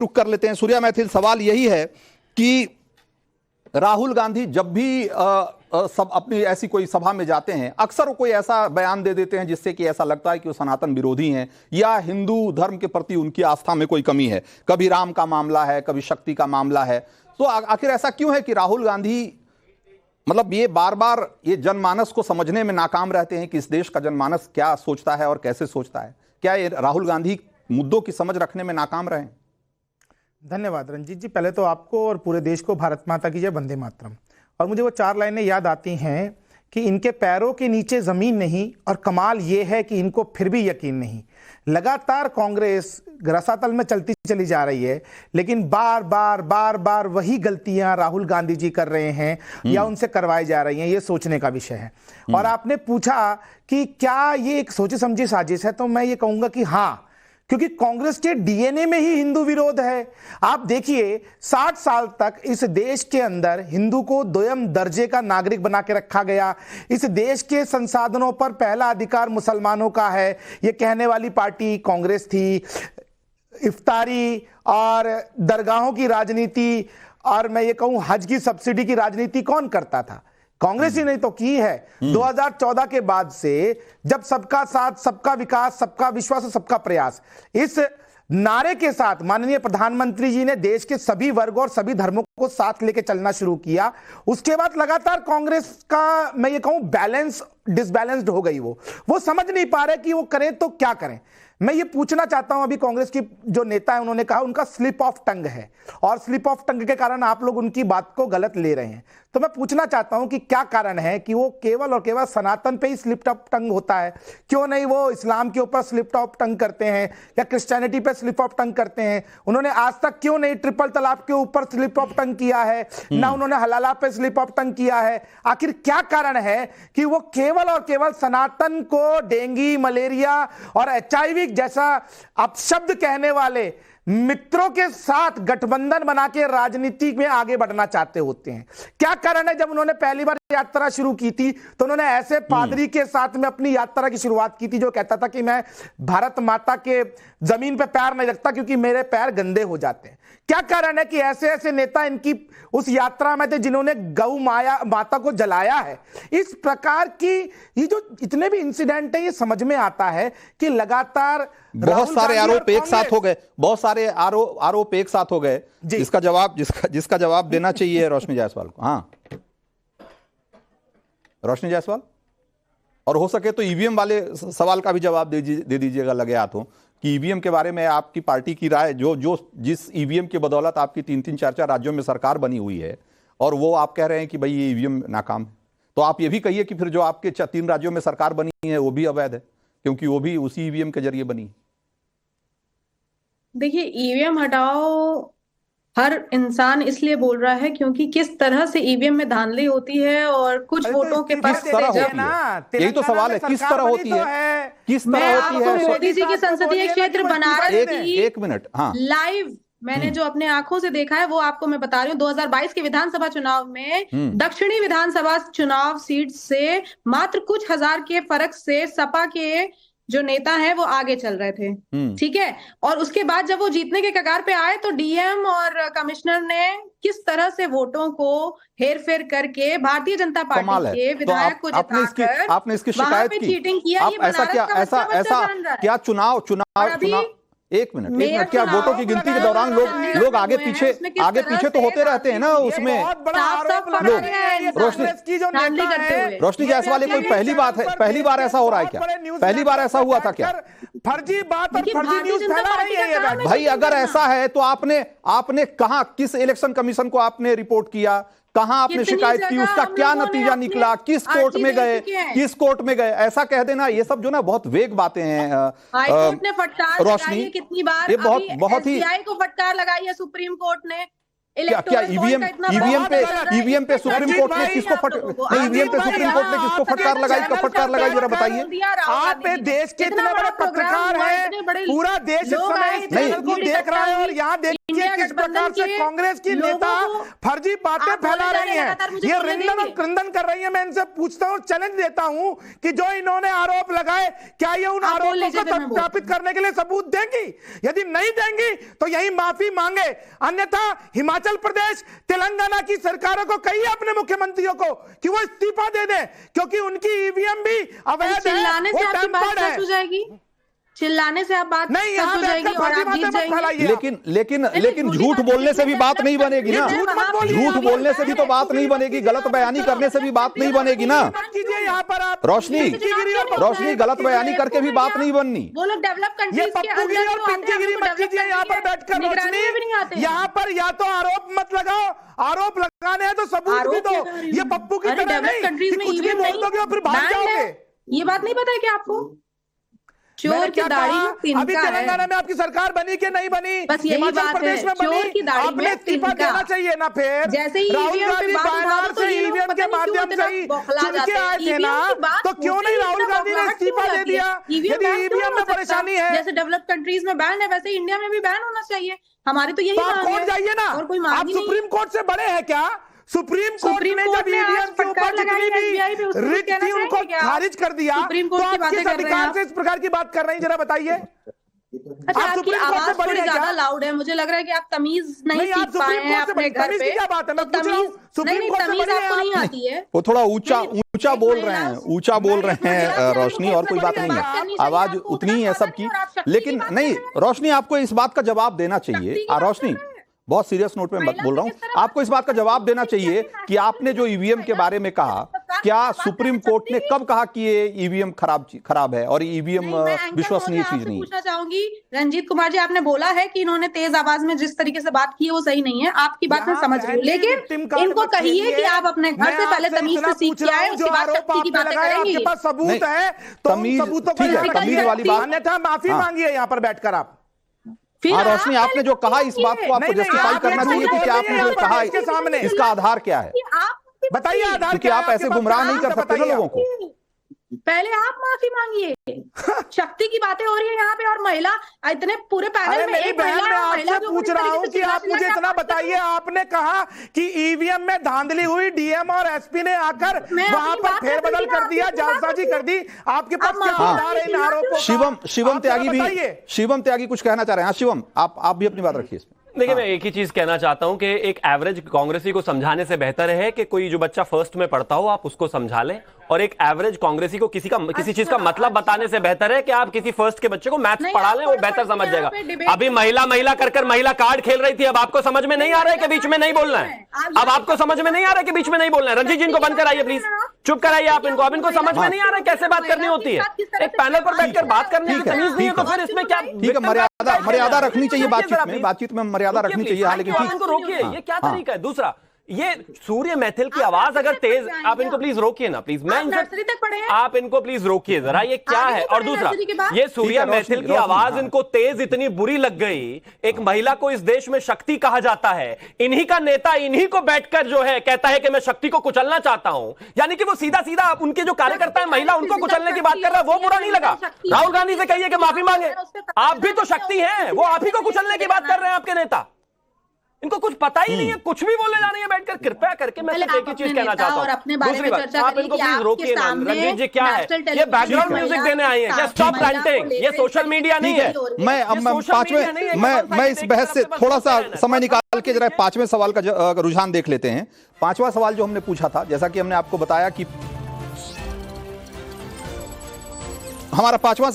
रुक कर लेते हैं। सूर्या मैथिल, सवाल यही है कि राहुल गांधी जब भी सब अपनी ऐसी कोई सभा में जाते हैं, अक्सर वो कोई ऐसा बयान दे देते हैं जिससे कि ऐसा लगता है कि वो सनातन विरोधी हैं या हिंदू धर्म के प्रति उनकी आस्था में कोई कमी है। कभी राम का मामला है, कभी शक्ति का मामला है। तो आखिर ऐसा क्यों है कि राहुल गांधी मतलब ये बार बार ये जनमानस को समझने में नाकाम रहते हैं कि इस देश का जनमानस क्या सोचता है और कैसे सोचता है? क्या ये राहुल गांधी मुद्दों की समझ रखने में नाकाम रहे? धन्यवाद रंजीत जी। पहले तो आपको और पूरे देश को भारत माता की जय, वंदे मातरम। और मुझे वो 4 लाइनें याद आती हैं कि इनके पैरों के नीचे जमीन नहीं, और कमाल ये है कि इनको फिर भी यकीन नहीं। लगातार कांग्रेस रसातल में चलती चली जा रही है, लेकिन बार बार वही गलतियां राहुल गांधी जी कर रहे हैं या उनसे करवाई जा रही हैं, ये सोचने का विषय है। और आपने पूछा कि क्या ये एक सोची समझी साजिश है, तो मैं ये कहूंगा कि हाँ, क्योंकि कांग्रेस के डीएनए में ही हिंदू विरोध है। आप देखिए 60 साल तक इस देश के अंदर हिंदू को दोयम दर्जे का नागरिक बना के रखा गया। इस देश के संसाधनों पर पहला अधिकार मुसलमानों का है, ये कहने वाली पार्टी कांग्रेस थी। इफ्तारी और दरगाहों की राजनीति, और मैं ये कहूं हज की सब्सिडी की राजनीति कौन करता था? कांग्रेस ही नहीं तो की है। 2014 के बाद से जब सबका साथ, सबका विकास, सबका विश्वास और सबका प्रयास, इस नारे के साथ माननीय प्रधानमंत्री जी ने देश के सभी वर्ग और सभी धर्मों को साथ लेके चलना शुरू किया, उसके बाद लगातार कांग्रेस का मैं ये कहूं बैलेंस डिसबैलेंस्ड हो गई। वो समझ नहीं पा रहे कि वो करें तो क्या करें। मैं ये पूछना चाहता हूं, अभी कांग्रेस की जो नेता है उन्होंने कहा उनका स्लिप ऑफ टंग है, और स्लिप ऑफ टंग के कारण आप लोग उनकी बात को गलत ले रहे हैं। तो मैं पूछना चाहता हूं कि क्या कारण है कि वो केवल और केवल सनातन पे ही स्लिप ऑफ टंग होता है? क्यों नहीं वो इस्लाम के ऊपर स्लिप ऑफ टंग करते हैं या Christianity pay slip of tongue करते हैं? उन्होंने आज तक क्यों नहीं ट्रिपल तलाक के ऊपर स्लिप ऑफ टंग किया है, ना उन्होंने हलाला पे स्लिप ऑफ टंग किया है? आखिर क्या कारण है कि वो केवल और केवल सनातन को डेंगू, मलेरिया और HIV जैसा अपशब्द कहने वाले मित्रों के साथ गठबंधन बना के राजनीति में आगे बढ़ना चाहते होते हैं? क्या कारण है? जब उन्होंने पहली बार यात्रा शुरू की थी तो उन्होंने ऐसे पादरी के साथ में अपनी यात्रा की शुरुआत की थी जो कहता था कि मैं भारत माता के जमीन पे पैर नहीं रखता क्योंकि मेरे पैर गंदे हो जाते हैं। क्या कारण है कि ऐसे ऐसे नेता इनकी उस यात्रा में थे जिन्होंने गौ माता को जलाया है? इस प्रकार की ये जो इतने भी इंसिडेंट है, ये समझ में आता है कि लगातार बहुत सारे आरोप एक साथ हो गए, बहुत सारे आरोप एक साथ हो गए। जिसका जवाब देना चाहिए रोशनी जायसवाल को। हाँ, रोशनी जायसवाल, और हो सके तो ईवीएम वाले सवाल का भी जवाब दे दीजिएगा लगे हाथों कि ईवीएम के बारे में आपकी पार्टी की राय, जिस ईवीएम की बदौलत आपकी 3-3, 4-4 राज्यों में सरकार बनी हुई है, और वो आप कह रहे हैं कि भाई ये ईवीएम नाकाम है, तो आप ये भी कहिए कि फिर जो आपके 3 राज्यों में सरकार बनी है वो भी अवैध है, क्योंकि वो भी उसी ईवीएम के जरिए बनी है। देखिए, ईवीएम हटाओ हर इंसान इसलिए बोल रहा है क्योंकि किस तरह से ईवीएम में धांधली होती है और कुछ वोटों के पक्ष से जब यही तो सवाल है, किस तरह होती है, किस तरह होती है? आपको मोदी जी की संसदीय क्षेत्र बनारस की एक मिनट, हाँ, लाइव मैंने जो अपने आंखों से देखा है वो आपको मैं बता रही हूँ। 2022 के विधानसभा चुनाव में दक्षिणी विधानसभा चुनाव सीट से मात्र कुछ हजार के फर्क से सपा के जो नेता है वो आगे चल रहे थे, ठीक है। और उसके बाद जब वो जीतने के कगार पे आए तो डीएम और कमिश्नर ने किस तरह से वोटों को हेर फेर करके भारतीय जनता पार्टी के विधायक को जिताकर आपने इसकी शिकायत की, चीटिंग किया। ये ऐसा क्या चुनाव एक मिनट क्या वोटों की गिनती के दौरान लोग आगे पीछे तो होते रहते हैं ना उसमें लोग। रोशनी जायसवाल, कोई पहली बार ऐसा हो रहा है क्या? पहली बार ऐसा हुआ था क्या? फर्जी बात और फर्जी न्यूज़ फैला रही है ये भाई। अगर ऐसा है तो आपने कहां, किस इलेक्शन कमीशन को आपने रिपोर्ट किया, कहां आपने शिकायत की, उसका क्या नतीजा निकला, किस कोर्ट में गए, ऐसा कह देना, ये सब जो ना बहुत वेग बातें हैं। हाईकोर्ट ने फटकार लगाई है कितनी बार, ये बहुत ही एसबीआई को फटकार लगाई है सुप्रीम कोर्ट ने। क्या ईवीएम पे सुप्रीम कोर्ट ने किसको फटकार लगाई जरा बताइए। आप देश के इतने बड़े पत्रकार हैं, पूरा देश इस समय इस चैनल को देख रहा है और यहाँ इंडिया किस प्रकार गठबंधन से के कांग्रेस की लोगों नेता को फर्जी बातें आप बोलने फैला रही जाइए, हैं, लगातार मुझे ये बोलने रिंदन और देंगे। क्रंदन कर रही है। मैं इनसे पूछता हूँ, चैलेंज देता हूँ कि जो इन्होंने आरोप लगाए, क्या ये उन आप बोल आरोपों लीजिए, को फिर मैं बोलती सत्यापित करने के लिए सबूत देंगी? यदि नहीं देंगी तो यही माफी मांगे, अन्यथा हिमाचल प्रदेश, तेलंगाना की सरकारों को कहिए, अपने मुख्यमंत्रियों को, कि वो इस्तीफा दे दें, क्योंकि उनकी ईवीएम भी अवैध है, चिल्लाने वो से आपकी बात टेम्पर्ड सच हो है। जाएगी? चिल्लाने से आप बात नहीं, सच यहाँ हो जाएगी बैठकर और फर्जी आप जीत बातें मत जाएंगे? फैलाइए। लेकिन झूठी झूठ बात बोलने से भी है। बात नहीं बनेगी ना। झूठ मत बोलिए, झूठ आप बोलने से भी तो बात नहीं बनेगी, गलत बयानी करने से भी बात नहीं बनेगी ना। मत कीजिए यहाँ पर आप रोशनी गलत बयानी करके भी बात नहीं बननी। वो लोग डेवलप ये कंट्रीज के पप्पूगिरी अंदर और तो आते हैं, पिंकीगिरी हमको मत कीजिए यहाँ पर डेवलप बैठकर। निगरानी में भी नहीं आते रोशनी, हैं। यहाँ पर या तो आरोप मत लगाओ, आरोप लगाने हैं तो सबूत भी आरोप दो। क्या कर रही ये हूँ? पप्पू की अरे तरह डेवलप नहीं कंट्रीज कि में कुछ भी ईवीएम बोल नहीं दोगे और फिर भाग बैन है। जाओगे। ये बात नहीं पता है क्या आपको? मैंने चोर की क्या दाढ़ी कहा? में अभी तिनका है। तेलंगाना में आपकी सरकार बनी कि नहीं बनी? बस यही हिमाचल बात प्रदेश है, में चोर की बनी, दाढ़ी आपने में इस्तीफा तिनका। देना चाहिए ना। फिर जैसे ही राहुल ईवीएम पे गांधी बात उठा बायनार दो तो से ये लोग ईवीएम पता के नहीं क्यों माध्यम इतना से ही बौखला चुन के जाते हैं। आए थे ना, ईवीएम की बात तो क्यों होते नहीं ही राहुल इतना गांधी ने बौखलाहट क्यों इस्तीफा दे जाती है? दिया? ईवीएम यदि बैन क्यों ईवीएम नहीं में हो सकता? परेशानी है जैसे डेवलप्ड कंट्रीज में बैन है, वैसे इंडिया में भी बैन होना चाहिए। हमारी तो यही तो आप मांग कोर्ट है जाइए ना। और कोई मांग आप ही नहीं। सुप्रीम कोर्ट से बड़े हैं क्या? सुप्रीम कोर्ट सुप्रीम ने कोर्ट जब ने आज ईवीएम के ऊपर फटकार लगाई जितनी SBI पे, उसको भी कुछ रिट कहना थी उनको चाहेंगे क्या? खारिज कर दिया, सुप्रीम तो कोर्ट की आप बातें किस कर रहे हैं अधिकार आप। से इस प्रकार की बात कर रही हैं, जरा बताइए। अच्छा, आप आपकी सुप्रीम कोर्ट से आवाज बड़ी थोड़ी हैं क्या? ज्यादा लाउड है। मुझे लग रहा है कि आप तमीज नहीं नहीं, आप सीख पाए सुप्रीम हैं कोर्ट से अपने बड़ी- घर तमीज पे। की क्या बात है? मैं तो पूछ रहा हूँ, तमीज सुप्रीम नहीं, कोर्ट से तमीज बड़ी हैं आपको नहीं आप। आती है। वो थोड़ा ऊंचा ऊंचा बोल रहे हैं, ऊंचा बोल रहे हैं महिला- रोशनी, और कोई बात नहीं बात करनी है, चाहिए, आवाज आपको उतनी ही है उतना सबकी। पता नहीं और आप शक्ति की लेकिन बात नहीं, कर रहे हैं। रोशनी आपको इस बात का जवाब देना चाहिए। शक्ति की बात रोशनी, कर रहे हैं। बहुत सीरियस नोट पे महिला बोल रहा को किस हूं, तरह आपको इस बात का जवाब देना चाहिए कि आपने जो ईवीएम के बारे में कहा, क्या सुप्रीम कोर्ट ने कब कहा कि ये ईवीएम खराब है और ईवीएम नहीं, मैं एंकर विश्वसनीय महोदय चीज आपसे नहीं है? पूछना चाहूंगी, रंजीत कुमार जी, आपने बोला है कि इन्होंने तेज आवाज में जिस तरीके से बात की है वो सही नहीं है। आपकी बात मैं यहाँ समझ रही हूँ, बहन जी victim लेकिन card इनको मत कहिए खेलिए। कि आप अपने घर मैं से पहले आपसे तमीज इतना से सीख पूछ के रहा आए, हूँ, उसके जो बाद आरोप शक्ति की आपने बातें लगाए, करेंगी। आपके पास सबूत नहीं, है तो उन तमीज- सबूतों को ठीक है, लेकर तमीज वाली बात- अन्यथा माफी हाँ। मांगिए यहाँ पर बैठकर आप। फिर हाँ आप रोशनी, आपने पहले जो कहा इस बात को आपको नहीं, नहीं, जस्टिफाई आप करना एक चाहिए झूठ कि बोल आपने रही हैं जो यहाँ पर कहा इसके सामने। इसका आधार क्या है, कि आप बताइए आधार क्योंकि क्या है आप आपके ऐसे पास? गुमराह नहीं कर आप सकते ना बताइए। लोगों को। पहले आप माफी मांगिए। शक्ति की बातें हो रही है यहाँ पे और महिला इतने पूरे अरे पैनल में मेरी एक बहन, महिला मैं और महिला आपसे के पूछ ऊपर रहा इस हूँ तरीके कि से आप मुझे चिल्ला इतना के बताइए, आपने कहा कि ईवीएम में धांधली हुई, डीएम और एसपी ने आकर मैं वहां अपनी पर बात फेरबदल करती कर ना, दिया, आपकी बात जालसाजी कर दी। आपके पास आप क्या माफी आधार है इन मांगिए, आरोपों का? शिवम आप त्यागी भी, बताइए। शिवम त्यागी कुछ कहना चाह रहे हैं। हाँ शिवम, आप भी अपनी बात रखिए इसमें। देखिए, मैं एक ही चीज कहना चाहता हूं कि एक एवरेज कांग्रेसी को समझाने से बेहतर है कि कोई जो बच्चा फर्स्ट में पढ़ता हो आप उसको समझा लें, और एक एवरेज कांग्रेसी को किसी चीज का मतलब बताने से बेहतर है कि आप किसी फर्स्ट के बच्चे को मैथ्स नहीं, पढ़ा आप लें, वो पढ़ बेहतर पढ़ समझ के जाएगा। यहाँ पे debate अभी महिला कर महिला कार्ड खेल रही थी, अब आपको समझ में नहीं आ रहा है कि बीच में नहीं बोलना है? अब आपको समझ में नहीं आ रहा है कि बीच में नहीं बोलना है? रंजीत जी, इनको बंद कराइए प्लीज, चुप कराइए आप इनको। अब इनको समझ में नहीं आ रहा है कैसे बात करनी होती है। एक पैनल पर बैठकर बात करने की तमीज नहीं है तो फिर इसमें क्या? ठीक है, मर्यादा रखनी चाहिए बातचीत में मर्यादा रखनी चाहिए। हाँ, लेकिन ठीक, इनको रोकिए, ये क्या तरीका है? दूसरा, ये सूर्य मैथिल की आवाज अगर तेज, आप इनको प्लीज रोकिए ना प्लीज। मैं नर्सरी तक पढ़े हैं? आप इनको प्लीज रोकिए जरा, ये क्या आगे है? नहीं और पढ़े दूसरा, नर्सरी के बाद? ये सूर्य ठीक है, मैथिल की रोशनी, आवाज हाँ। इनको तेज इतनी बुरी लग गई। एक महिला को इस देश में शक्ति कहा जाता है, इन्हीं का नेता इन्हीं को बैठकर जो है कहता है कि मैं शक्ति को कुचलना चाहता हूं, यानी कि वो सीधा सीधा उनके जो कार्यकर्ता है महिला उनको कुचलने की बात कर रहा है, वो बुरा नहीं लगा? राहुल गांधी से कहिए कि माफी मांगे, आप भी तो शक्ति हैं, वो आप ही को कुचलने की बात कर रहे हैं आपके नेता। इनको कुछ पता ही नहीं है, कुछ भी बोलने जा रही है बैठकर। कृपया करके मैं सिर्फ एक ही चीज कहना चाहता हूं, दूसरी बात, आप इनको प्लीज रोकिए ना। रंजीत जी, क्या है ये बैकग्राउंड म्यूजिक देने आई है क्या? स्टॉप रैंटिंग, ये सोशल मीडिया नहीं है। मैं इस बहस से थोड़ा सा समय निकाल के जरा पांचवें सवाल का रुझान देख लेते हैं। पांचवा सवाल जो हमने पूछा था, जैसा कि हमने आपको बताया कि हमारा पांचवा